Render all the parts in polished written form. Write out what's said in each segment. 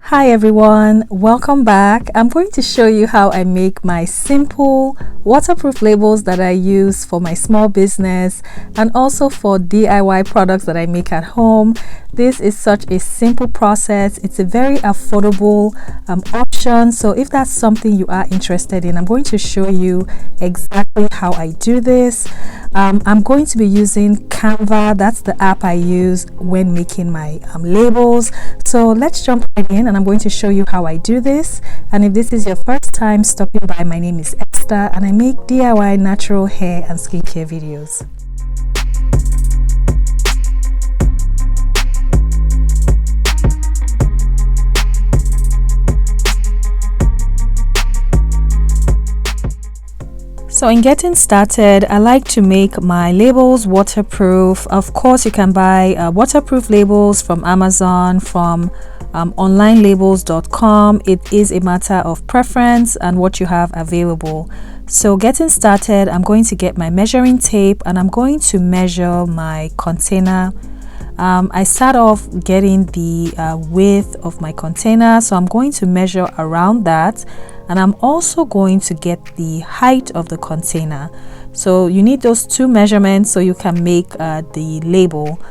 Hi everyone, welcome back. I'm going to show you how I make my simple waterproof labels that I use for my small business and also for DIY products that I make at home. This is such a simple process. It's a very affordable option. So if that's something you are interested in, I'm going to show you exactly how I do this. I'm going to be using Canva. That's the app I use when making my labels. So let's jump right in and I'm going to show you how I do this. And if this is your first time stopping by, my name is Esther and I make DIY natural hair and skincare videos. So in getting started, I like to make my labels waterproof. Of course, you can buy waterproof labels from Amazon, from onlinelabels.com. It is a matter of preference and what you have available. So getting started, I'm going to get my measuring tape and I'm going to measure my container. I start off getting the width of my container, so I'm going to measure around that, and I'm also going to get the height of the container. So you need those two measurements so you can make the label.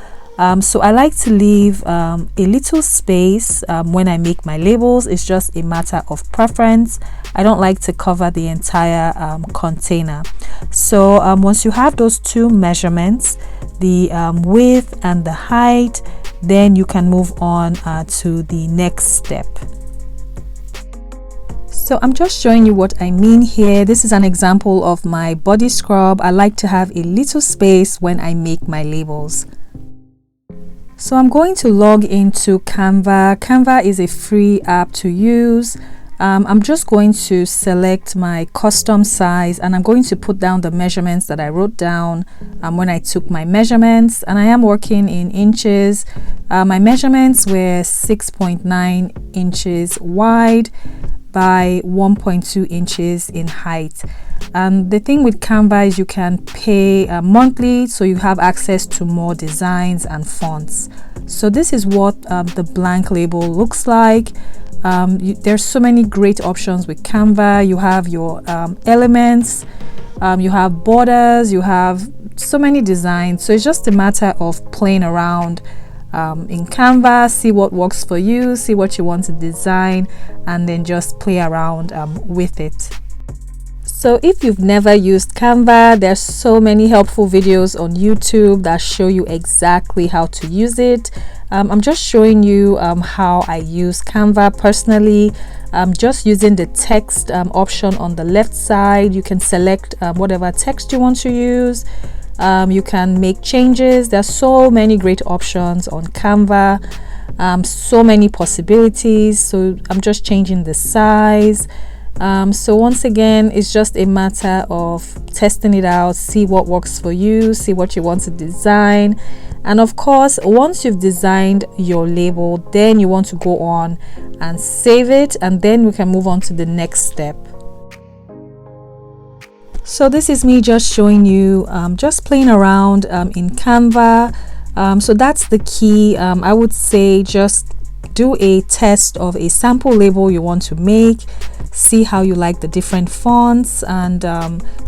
So I like to leave a little space when I make my labels. It's just a matter of preference. I don't like to cover the entire container. So once you have those two measurements, the width and the height, then you can move on to the next step. So I'm just showing you what I mean here. This is an example of my body scrub. I like to have a little space when I make my labels. So I'm going to log into Canva. Canva is a free app to use. I'm just going to select my custom size and I'm going to put down the measurements that I wrote down when I took my measurements, and I am working in inches. My measurements were 6.9 inches wide by 1.2 inches in height. And the thing with Canva is you can pay monthly, so you have access to more designs and fonts. So this is what the blank label looks like. There's so many great options with Canva. You have your elements, you have borders, you have so many designs. So it's just a matter of playing around in Canva, see what works for you, see what you want to design, and then just play around with it. So if you've never used Canva, there's so many helpful videos on YouTube that show you exactly how to use it. I'm just showing you how I use Canva personally. Just using the text option on the left side. You can select whatever text you want to use. You can make changes. There's so many great options on Canva, so many possibilities. So I'm just changing the size. So once again, it's just a matter of testing it out, see what works for you, see what you want to design. And of course, once you've designed your label, then you want to go on and save it, and then we can move on to the next step. So this is me just showing you just playing around in Canva. So that's the key. I would say just do a test of a sample label you want to make, see how you like the different fonts, and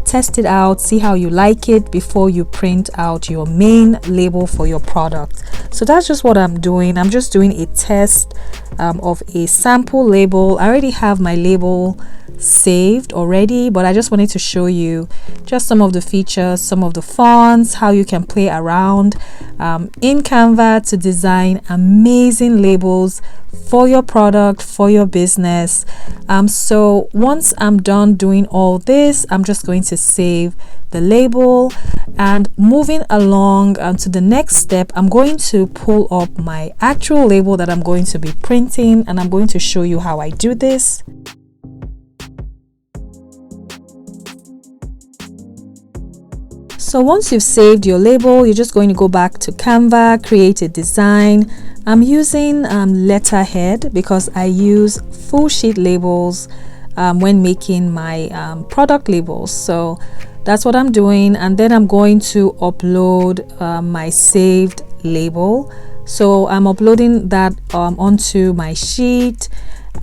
test it out, see how you like it before you print out your main label for your product. So that's just what I'm doing. I'm just doing a test of a sample label. I already have my label saved already, but I just wanted to show you just some of the features, some of the fonts, how you can play around in Canva to design amazing labels for your product, for your business. So once I'm done doing all this, I'm just going to save the label, and moving along to the next step, I'm going to pull up my actual label that I'm going to be printing, and I'm going to show you how I do this. So once you've saved your label, you're just going to go back to Canva, create a design. I'm using letterhead because I use full sheet labels when making my product labels. So that's what I'm doing, and then I'm going to upload my saved label. So I'm uploading that onto my sheet,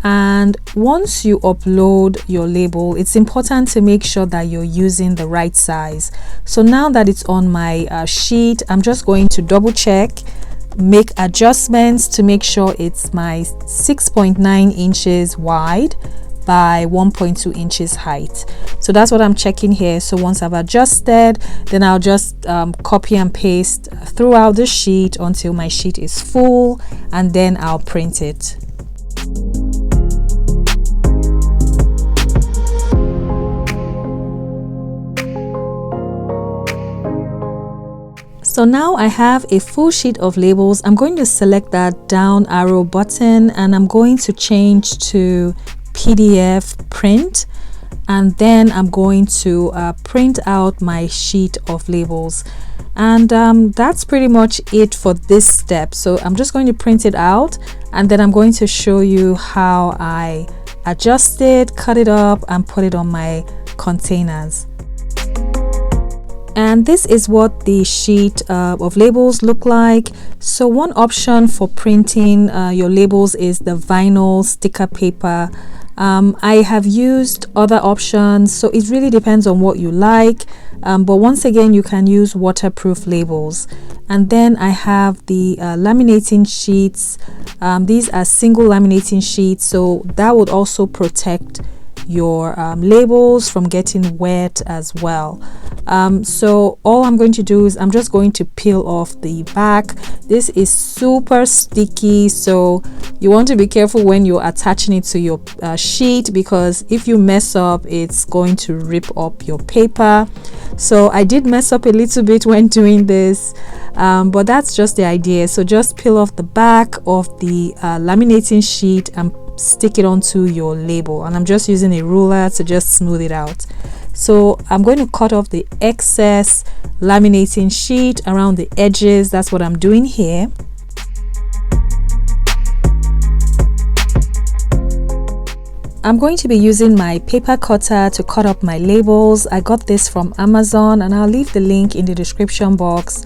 And once you upload your label, it's important to make sure that you're using the right size. So now that it's on my sheet, I'm just going to double check, make adjustments to make sure it's my 6.9 inches wide by 1.2 inches height. So that's what I'm checking here. So once I've adjusted, then I'll just copy and paste throughout the sheet until my sheet is full, and then I'll print it. So now I have a full sheet of labels. I'm going to select that down arrow button and I'm going to change to PDF print, and then I'm going to print out my sheet of labels. And that's pretty much it for this step. So I'm just going to print it out, and then I'm going to show you how I adjust it, cut it up, and put it on my containers. And this is what the sheet of labels look like. So one option for printing your labels is the vinyl sticker paper. I have used other options, so it really depends on what you like, but once again you can use waterproof labels. And then I have the laminating sheets. These are single laminating sheets, so that would also protect your labels from getting wet as well. So all I'm going to do is I'm just going to peel off the back. This is super sticky, so you want to be careful when you're attaching it to your sheet, because if you mess up, it's going to rip up your paper. So I did mess up a little bit when doing this, but that's just the idea. So just peel off the back of the laminating sheet and stick it onto your label, and I'm just using a ruler to just smooth it out. So I'm going to cut off the excess laminating sheet around the edges. That's what I'm doing here. I'm going to be using my paper cutter to cut up my labels. I got this from Amazon, and I'll leave the link in the description box.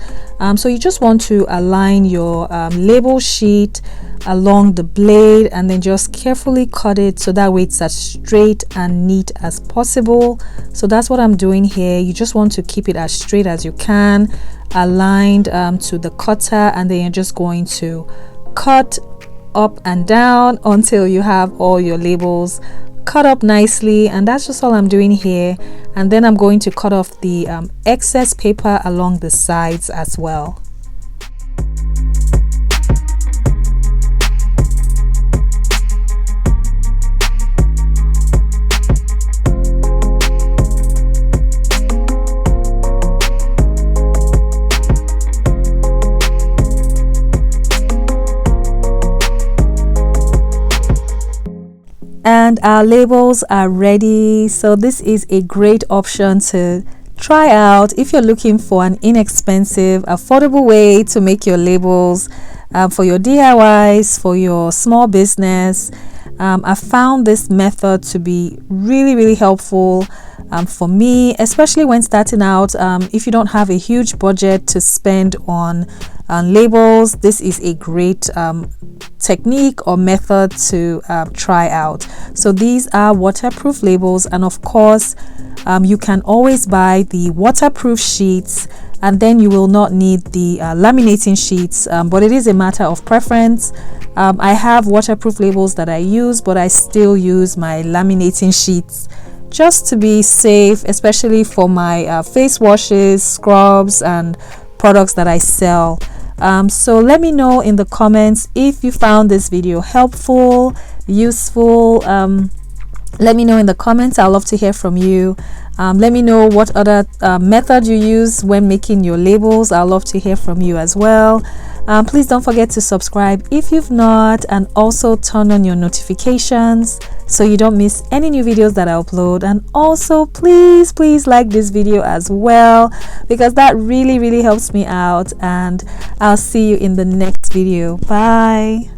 So you just want to align your label sheet along the blade, and then just carefully cut it so that way it's as straight and neat as possible. So that's what I'm doing here. You just want to keep it as straight as you can, aligned to the cutter, and then you're just going to cut up and down until you have all your labels cut up nicely. And that's just all I'm doing here. And then I'm going to cut off the excess paper along the sides as well. And our labels are ready. So this is a great option to try out if you're looking for an inexpensive, affordable way to make your labels for your DIYs, for your small business. I found this method to be really helpful for me, especially when starting out. If you don't have a huge budget to spend on labels, this is a great technique or method to try out. So these are waterproof labels, and of course you can always buy the waterproof sheets, and then you will not need the laminating sheets, but it is a matter of preference. I have waterproof labels that I use, but I still use my laminating sheets just to be safe, especially for my face washes, scrubs, and products that I sell. So let me know in the comments if you found this video helpful, useful. Let me know in the comments. I'd love to hear from you. Let me know what other method you use when making your labels. I'd love to hear from you as well. Please don't forget to subscribe if you've not, and also turn on your notifications so you don't miss any new videos that I upload. And also please like this video as well, because that really helps me out. And I'll see you in the next video. Bye.